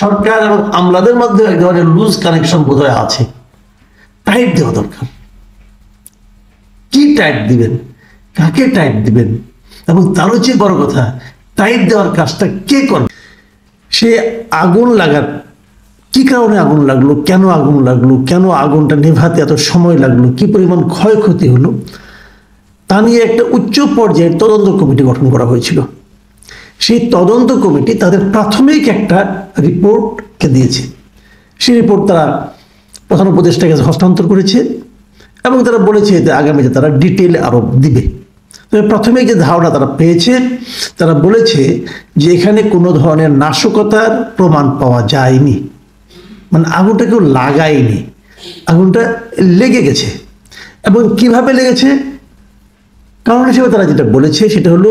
সরকার এবং আমলাদের মধ্যে এক ধরনের লুজ কানেকশন বোধহয় আছে। টাইট দেওয়া দরকার। কি টাইট দিবেন, কাকে টাইট দিবেন, এবং তারও চেয়ে বড় কথা, টাইট দেওয়ার কাজটা কে করবে? সে আগুন লাগার কি কারণে আগুন লাগলো, কেন আগুন লাগলো, কেন আগুনটা নেভাতে এত সময় লাগলো, কি পরিমাণ ক্ষয়ক্ষতি হলো, তা নিয়ে একটা উচ্চ পর্যায়ের তদন্ত কমিটি গঠন করা হয়েছিল। সেই তদন্ত কমিটি তাদের প্রাথমিক একটা রিপোর্টকে দিয়েছে। সেই রিপোর্ট তারা প্রধান উপদেষ্টার কাছে হস্তান্তর করেছে এবং তারা বলেছে যে আগামীতে তারা ডিটেল আরো দিবে। তবে প্রাথমিক যে ধারণা তারা পেয়েছে, তারা বলেছে যে এখানে কোনো ধরনের নাশকতার প্রমাণ পাওয়া যায়নি, মানে আগুনটা কেউ লাগায়নি, আগুনটা লেগে গেছে। এবং কিভাবে লেগেছে, কারণ হিসেবে তারা যেটা বলেছে সেটা হলো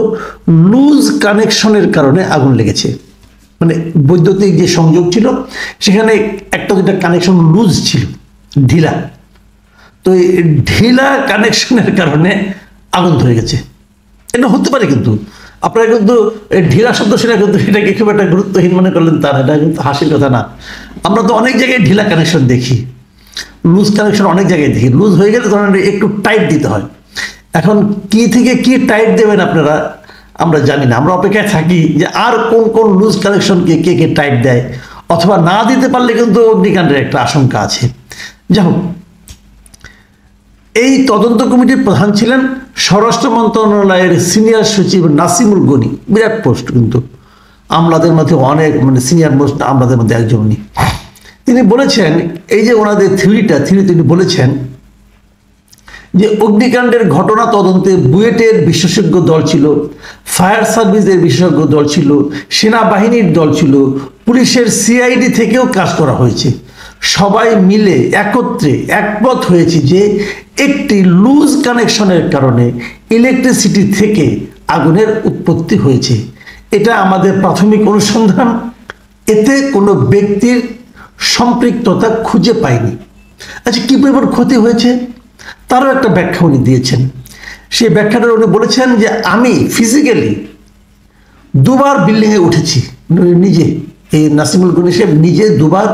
লুজ কানেকশনের কারণে আগুন লেগেছে। মানে বৈদ্যুতিক যে সংযোগ ছিল সেখানে একটা দুটা কানেকশন লুজ ছিল, ঢিলা। তো এই ঢিলা কানেকশনের কারণে আগুন ধরে গেছে। এটা হতে পারে, কিন্তু আপনারা কিন্তু ঢিলা শব্দ শুনে কিন্তু এটাকে খুব একটা গুরুত্বহীন মনে করলেন তা না, এটা কিন্তু হাসির কথা না। আমরা তো অনেক জায়গায় ঢিলা কানেকশন দেখি, লুজ কানেকশন অনেক জায়গায় দেখি। লুজ হয়ে গেলে ধরেন একটু টাইট দিতে হয়। এখন কি থেকে কি টাইট দেবেন আপনারা আমরা জানি না। আমরা অপেক্ষায় থাকি যে আর কোন কোন লুজ কানেকশনকে কে কে টাইট দেয়, অথবা না দিতে পারলে কিন্তু অগ্নিকাণ্ডের একটা আশঙ্কা আছে। যাই হোক, এই তদন্ত কমিটির প্রধান ছিলেন স্বরাষ্ট্র মন্ত্রণালয়ের সিনিয়র সচিব নাসিমুল গনি। বিরাট পোস্ট, কিন্তু আমলাদের মধ্যে অনেক, মানে সিনিয়র মোস্ট আমলাদের মধ্যে একজন উনি। তিনি বলেছেন, এই যে ওনাদের থিওরি তিনি বলেছেন যে অগ্নিকাণ্ডের ঘটনা তদন্তে বুয়েটের বিশেষজ্ঞ দল ছিল, ফায়ার সার্ভিসের বিশেষজ্ঞ দল ছিল, সেনাবাহিনীর দল ছিল, পুলিশের সিআইডি থেকেও কাজ করা হয়েছে। সবাই মিলে একত্রে একমত হয়েছে যে একটি লুজ কানেকশনের কারণে ইলেকট্রিসিটি থেকে আগুনের উৎপত্তি হয়েছে। এটা আমাদের প্রাথমিক অনুসন্ধান, এতে কোনো ব্যক্তির সম্পৃক্ততা খুঁজে পায়নি। আচ্ছা, কি পরিমাণ ক্ষতি হয়েছে তারও একটা ব্যাখ্যা উনি দিয়েছেন। সেই ব্যাখ্যাটা উনি বলেছেন যে আমি ফিজিক্যালি দুবার বিল্ডিংয়ে উঠেছি, নিজে, এই নাসিমুল গনি সাহেব নিজে দুবার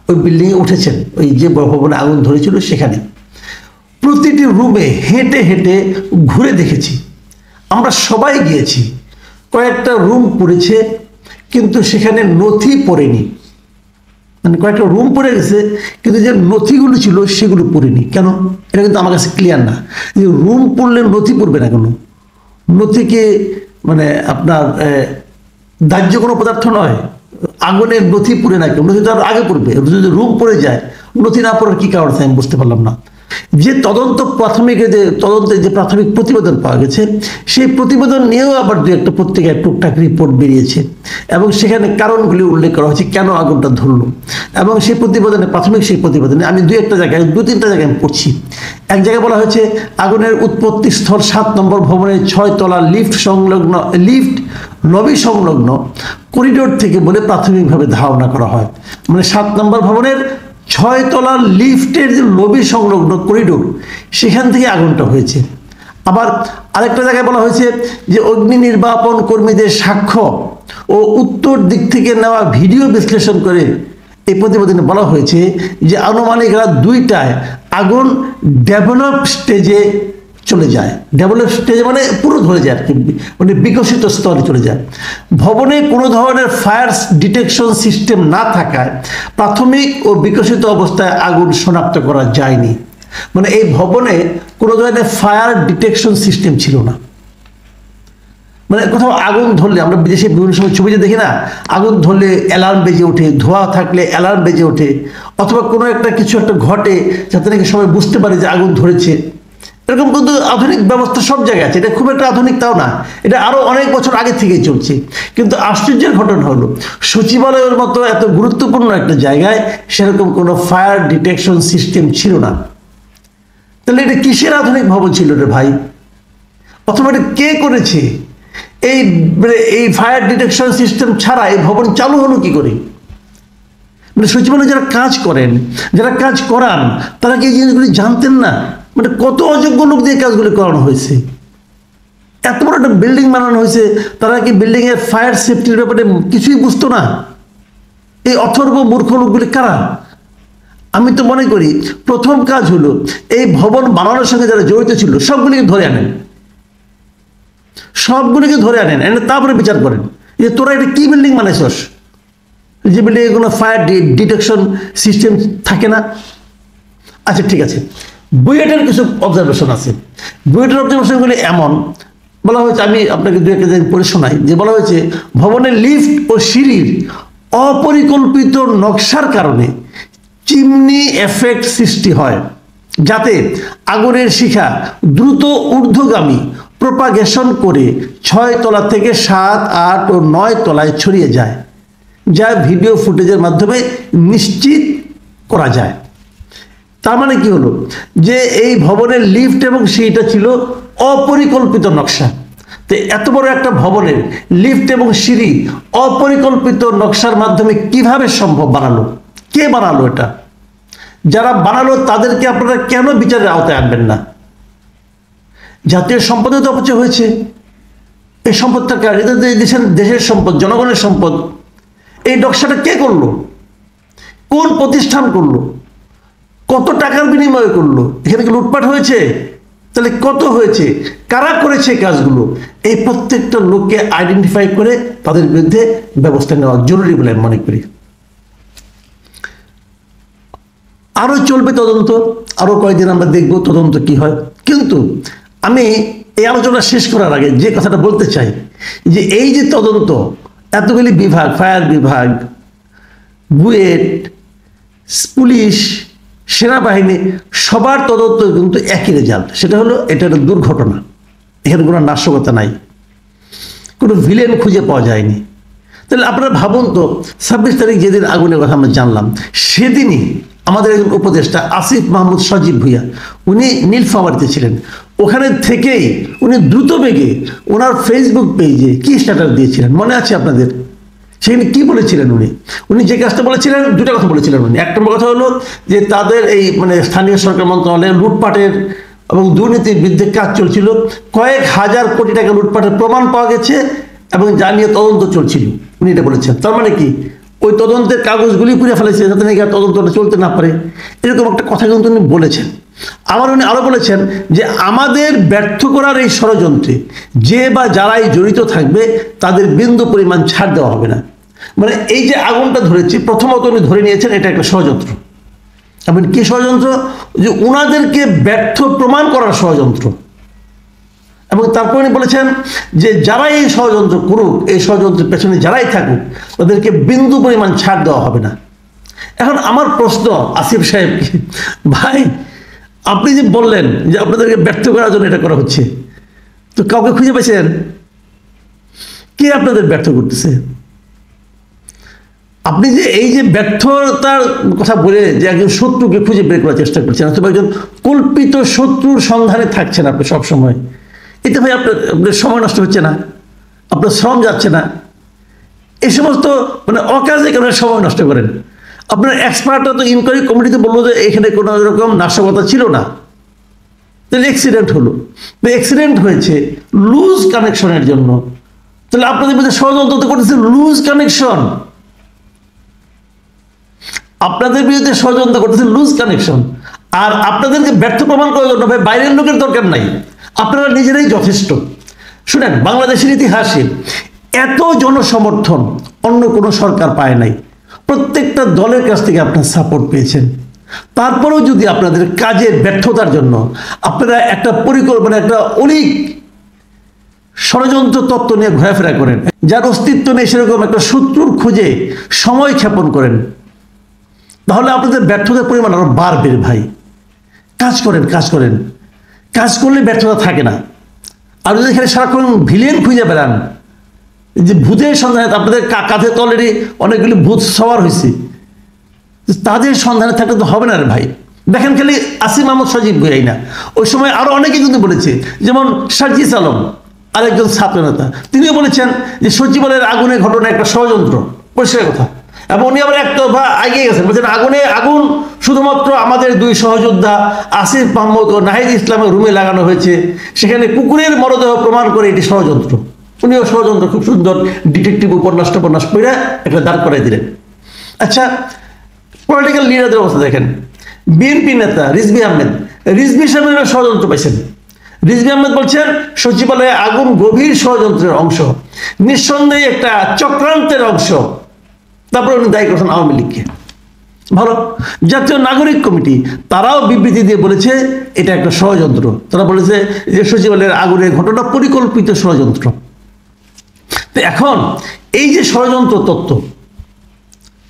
ওই বিল্ডিংয়ে উঠেছেন, ওই যে ভবনে আগুন ধরেছিল সেখানে। প্রতিটি রুমে হেঁটে হেঁটে ঘুরে দেখেছি। আমরা সবাই গিয়েছি। কয়েকটা রুম পড়েছে কিন্তু সেখানে নথি পড়েনি, মানে কয়েকটা রুম পড়ে গেছে কিন্তু যে নথিগুলো ছিল সেগুলো পড়েনি। কেন, এটা কিন্তু আমার কাছে ক্লিয়ার না। যে রুম পড়লে নথি পড়বে না কেন? নথিকে মানে আপনার দাহ্য কোনো পদার্থ নয়। আগুনের নথি পড়ে না কেন? নথি তো আরো আগে পড়বে। যদি রুম পড়ে যায়, নথি না পড়ার কি কারণ আছে আমি বুঝতে পারলাম না। যে তদন্তের যে প্রাথমিক প্রতিবেদন পাওয়া গেছে, সেই প্রতিবেদন নিয়েও আবার দু একটা পত্রিকায় টুকটাক রিপোর্ট বেরিয়েছে এবং সেখানে কারণগুলি উল্লেখ করা হয়েছে কেন আগুনটা ধরলো। এবং সেই প্রতিবেদনে, প্রাথমিক সেই প্রতিবেদনে আমি দু তিনটা জায়গায় আমি পড়ছি। এক জায়গায় বলা হয়েছে আগুনের উৎপত্তি স্থল 7 নম্বর ভবনের 6 তলা লিফট লবি সংলগ্ন করিডোর থেকে বলে প্রাথমিকভাবে ধারণা করা হয়। মানে 7 নম্বর ভবনের 6 তলার লিফটের যে লবি সংলগ্ন করিডোর, সেখান থেকে আগুনটা হয়েছে। আবার আরেকটা জায়গায় বলা হয়েছে যে অগ্নি নির্বাপন কর্মীদের সাক্ষ্য ও উত্তর দিক থেকে নেওয়া ভিডিও বিশ্লেষণ করে এই প্রতিবেদনে বলা হয়েছে যে আনুমানিক রাত 2টায় আগুন ডেভেলপ স্টেজে চলে যায়। ডেভেলপ স্টেজে মানে পুরো ধরে যায় আর কি, মানে বিকশিত স্তরে চলে যায়। ভবনে কোনো ধরনের ফায়ার ডিটেকশন সিস্টেম না থাকায় প্রাথমিক ও বিকশিত অবস্থায় আগুন শনাক্ত করা যায়নি। মানে এই ভবনে কোনো ধরনের ফায়ার ডিটেকশন সিস্টেম ছিল না। মানে কোথাও আগুন ধরলে, আমরা বিদেশে বিভিন্ন সময় ছবিতে দেখি না, আগুন ধরলে অ্যালার্ম বেজে ওঠে, ধোঁয়া থাকলে অ্যালার্ম বেজে ওঠে, অথবা কোনো একটা কিছু একটা ঘটে যাতে নাকি সবাই বুঝতে পারে যে আগুন ধরেছে। এরকম কিন্তু আধুনিক ব্যবস্থা সব জায়গায় আছে। এটা খুব একটা আধুনিক তাও না, এটা আরো অনেক বছর আগে থেকেই চলছে। কিন্তু আশ্চর্যের ঘটনা হলো সচিবালয়ের মতো এত গুরুত্বপূর্ণ একটা জায়গায় সেরকম কোনো ফায়ার ডিটেকশন সিস্টেম ছিল না। তাহলে এটা কিসের আধুনিক ভবন ছিল রে ভাই? অথবা এটা কে করেছে? এই ফায়ার ডিটেকশন সিস্টেম ছাড়া এই ভবন চালু হলো কি করে? মানে সচিবালয়ে যারা কাজ করেন, যারা কাজ করান, তারা কি এই জিনিসগুলি জানতেন না? মানে কত অযোগ্য লোক দিয়ে কাজগুলি করানো হয়েছে। এত বড় একটা বিল্ডিং বানানো হয়েছে, তারা কি বিল্ডিং এর ফায়ার সেফটির ব্যাপারে কিছুই বুঝতো না? এই অথর্ব মূর্খ লোকগুলি কারা? আমি তো মনে করি প্রথম কাজ হলো এই ভবন বানানোর সঙ্গে যারা জড়িত ছিল সবগুলিকে ধরে আনেন, সবগুলিকে ধরে আনেন, এনে তারপরে বিচার করেন যে তোরা এটা কি বিল্ডিং বানাইছস, যে বিল্ডিং কোনো ফায়ার ডিটেকশন সিস্টেম থাকে না। আচ্ছা ঠিক আছে, বুয়েটের কিছু অবজারভেশন আছে। বুয়েটের অবজারভেশনগুলি এমন বলা হয়েছে, আমি আপনাকে দু একটা পড়ে শোনাই, যে বলা হয়েছে ভবনের লিফট ও সিঁড়ির অপরিকল্পিত নকশার কারণে চিমনি এফেক্ট সৃষ্টি হয়, যাতে আগুনের শিখা দ্রুত ঊর্ধ্বগামী প্রপাগেশন করে 6 তলা থেকে 7, 8 ও 9 তলায় ছড়িয়ে যায়, যা ভিডিও ফুটেজের মাধ্যমে নিশ্চিত করা যায়। তার মানে কি হলো, যে এই ভবনের লিফট এবং সিঁড়িটা ছিল অপরিকল্পিত নকশা। তো এত বড় একটা ভবনের লিফট এবং সিঁড়ি অপরিকল্পিত নকশার মাধ্যমে কিভাবে সম্ভব বানালো? কে বানালো এটা? যারা বানালো তাদেরকে আপনারা কেন বিচারের আওতায় আনবেন না? জাতীয় সম্পদের তো অপচয় হয়েছে। এই সম্পদটা কার? এটা দেশের সম্পদ, জনগণের সম্পদ। এই নকশাটা কে করলো? কোন প্রতিষ্ঠান করলো? কত টাকার বিনিময়ে করলো? এখানে কি লুটপাট হয়েছে? তাহলে কত হয়েছে? কারা করেছে কাজগুলো? এই প্রত্যেকটা লোককে আইডেন্টিফাই করে তাদের বিরুদ্ধে ব্যবস্থা নেওয়া জরুরি বলে আমি মনে করি। আরো চলবে তদন্ত, আরো কয়েকদিন আমরা দেখবো তদন্ত কি হয়। কিন্তু আমি এই আলোচনা শেষ করার আগে যে কথাটা বলতে চাই, যে এই যে তদন্ত, এতগুলি বিভাগ, ফায়ার বিভাগ, বুয়েট, পুলিশ, সেনাবাহিনী, সবার তদন্ত কিন্তু একই রেজাল্ট, সেটা হলো এটা একটা দুর্ঘটনা। এখানে কোনো নাশকতা নাই, কোনো ভিলেন খুঁজে পাওয়া যায়নি। তাহলে আপনারা ভাবুন তো, 26 তারিখ যেদিন আগুনের কথা আমরা জানলাম, সেদিনই আমাদের একজন উপদেষ্টা আসিফ মাহমুদ সজীব ভুইয়া, উনি নীলফামারীতে ছিলেন। ওখানে থেকেই উনি দ্রুত বেগে ওনার ফেসবুক পেজে কি স্ট্যাটাস দিয়েছিলেন মনে আছে আপনাদের? সেখানে কি বলেছিলেন উনি? উনি যে কাজটা বলেছিলেন, দুটা কথা বলেছিলেন উনি। এক নম্বর কথা হলো যে তাদের এই স্থানীয় সরকার মন্ত্রণালয়ে লুটপাটের এবং দুর্নীতির বিরুদ্ধে কাজ চলছিল, কয়েক হাজার কোটি টাকা লুটপাটের প্রমাণ পাওয়া গেছে এবং যা নিয়ে তদন্ত চলছিল, উনি এটা বলেছেন। তার মানে কি, ওই তদন্তের কাগজগুলি পুড়ে ফেলেছে যাতে নাকি তদন্তটা চলতে না পারে, এরকম একটা কথা কিন্তু উনি বলেছেন। আবার উনি আরো বলেছেন যে আমাদের ব্যর্থ করার এই ষড়যন্ত্রে যে বা যারাই জড়িত থাকবে তাদের বিন্দু পরিমাণ ছাড় দেওয়া হবে না। মানে এই যে আগুনটা ধরেছে, প্রথমত উনি ধরে নিয়েছেন এটা একটা ষড়যন্ত্র। এবং কি ষড়যন্ত্র? যে উনাদেরকে ব্যর্থ প্রমাণ করার ষড়যন্ত্র। এবং তারপর উনি বলেছেন যে যারাই এই ষড়যন্ত্র করুক, এই ষড়যন্ত্রের পেছনে যারাই থাকুক, তাদেরকে বিন্দু পরিমাণ ছাড় দেওয়া হবে না। এখন আমার প্রশ্ন আসিফ সাহেব, ভাই আপনি যে বললেন যে আপনাদেরকে ব্যর্থ করার জন্য এটা করা হচ্ছে, তো কাউকে খুঁজে পেয়েছেন? কে আপনাদের ব্যর্থ করতেছে? আপনি যে এই যে ব্যর্থতার কথা বলে যে একজন শত্রুকে খুঁজে বের করার চেষ্টা করছেন, অথবা একজন কল্পিত শত্রুর সন্ধানে থাকছেন আপনি সবসময়, এতে ভাই আপনার সময় নষ্ট হচ্ছে না? আপনার শ্রম যাচ্ছে না? এই সমস্ত অকাজে কেন সময় নষ্ট করেন? আপনার এক্সপার্টরা তো ইনকোয়ারি কমিটিতে বললো যে এখানে কোনো রকম নাশকতা ছিল না, তাহলে অ্যাক্সিডেন্ট হলো। তো অ্যাক্সিডেন্ট হয়েছে লুজ কানেকশনের জন্য, তাহলে আপনাদের মধ্যে ষড়যন্ত্র করতেছে লুজ কানেকশন। আপনাদের বিরুদ্ধে ষড়যন্ত্র করতেছে লুজ কানেকশন। আর আপনাদেরকে ব্যর্থ প্রমাণ করার জন্য ভাই বাইরের লোকের দরকার নাই, আপনারা নিজেরাই যথেষ্ট। শুনেন, বাংলাদেশের ইতিহাসে এত জনসমর্থন অন্য কোনো সরকার পায় নাই। প্রত্যেকটা দলের কাছ থেকে আপনার সাপোর্ট পেয়েছেন। তারপরেও যদি আপনাদের কাজের ব্যর্থতার জন্য আপনারা একটা পরিকল্পনা, একটা অনেক ষড়যন্ত্র তত্ত্ব নিয়ে ঘোরাফেরা করেন, যার অস্তিত্ব নেই সেরকম একটা শত্রুর খুঁজে সময় ক্ষেপণ করেন, তাহলে আপনাদের ব্যর্থতার পরিমাণ আরো বাড়বে ভাই। কাজ করেন, কাজ করেন, কাজ করলে ব্যর্থতা থাকে না। আর যদি এখানে সারাক্ষণ ভিলেন খুঁজে বেড়ান, যে ভূতের সন্ধানে, আপনাদের কাঁধে তো অলরেডি অনেকগুলি ভূত সওয়ার হয়েছে, তাদের সন্ধানে থাকলে তো হবে না রে ভাই। দেখেন খালি আসিফ মাহমুদ সজীব ভুইয়াই না, ওই সময় আরো অনেকে কিন্তু বলেছে, যেমন সার্জিস আলম আরেকজন ছাত্র নেতা, তিনিও বলেছেন যে সচিবালয়ের আগুনের ঘটনা একটা ষড়যন্ত্র, পরিষ্কার কথা। এবং উনি আবার একটা এগিয়ে গেছেন, বলছেন আগুন শুধুমাত্র আমাদের দুই সহযোদ্ধা আসিফ মাহমুদ ও নাহিদ ইসলামের রুমে লাগানো হয়েছে, সেখানে কুকুরের মরদেহ প্রমাণ করে এটি ষড়যন্ত্র। উনিও ষড়যন্ত্র খুব সুন্দর ডিটেকটিভ উপন্যাস পড়ে একটা দাঁড় করাই দিলেন। আচ্ছা, পলিটিক্যাল লিডারদের অবস্থা দেখেন। বিএনপি নেতা রিজভী আহমেদ, রিজভী সাহেবের ষড়যন্ত্র পাইছেন। রিজভী আহমেদ বলছেন সচিবালয়ে আগুন গভীর ষড়যন্ত্রের অংশ, নিঃসন্দেহে একটা চক্রান্তের অংশ। তারপরে উনি দায়ী করছেন আওয়ামী লীগকে। ভালো। জাতীয় নাগরিক কমিটি তারাও বিবৃতি দিয়ে বলেছে এটা একটা ষড়যন্ত্র। তারা বলেছে যে সচিবালয়ের আগুনের ঘটনা পরিকল্পিত ষড়যন্ত্র। তো এখন এই যে ষড়যন্ত্র তত্ত্ব,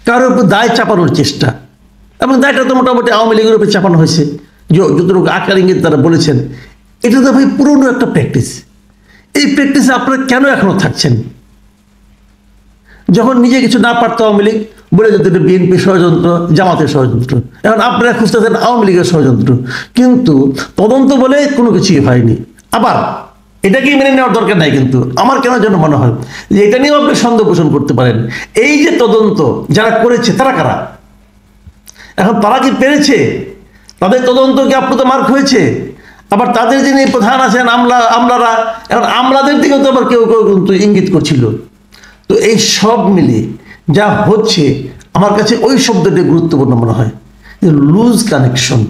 কারোর উপর দায় চাপানোর চেষ্টা, এবং দায়টা তো মোটামুটি আওয়ামী লীগের উপরে চাপানো হয়েছে, যতটুকু আকার ইঙ্গিত তারা বলেছেন। এটা তো ভাই পুরনো একটা প্র্যাকটিস। এই প্র্যাকটিসে আপনারা কেন এখনো থাকছেন? যখন নিজে কিছু না পারতো আওয়ামী লীগ, বলে যেত এটা বিএনপি ষড়যন্ত্র, জামাতের ষড়যন্ত্র। এখন আপনারা খুঁজতেছেন আওয়ামী লীগের ষড়যন্ত্র, কিন্তু তদন্ত বলে কোনো কিছুই হয়নি। আবার এটাকেই মেনে নেওয়ার দরকার নাই, কিন্তু আমার কেন যেন মনে হয় যে এটা নিয়েও আপনি সন্দেহ পোষণ করতে পারেন। এই যে তদন্ত যারা করেছে তারা কারা? এখন তারা কি পেরেছে? তাদের তদন্ত কি আপ্লুত মার্ক হয়েছে? আবার তাদের যিনি প্রধান আছেন আমলারা, এখন আমলাদের দিকেও তো আবার কেউ কেউ কিন্তু ইঙ্গিত করছিল। তো এই সব মিলে যা হচ্ছে, আমার কাছে ওই শব্দটি গুরুত্বপূর্ণ মনে হয়, যে লুজ কানেকশন।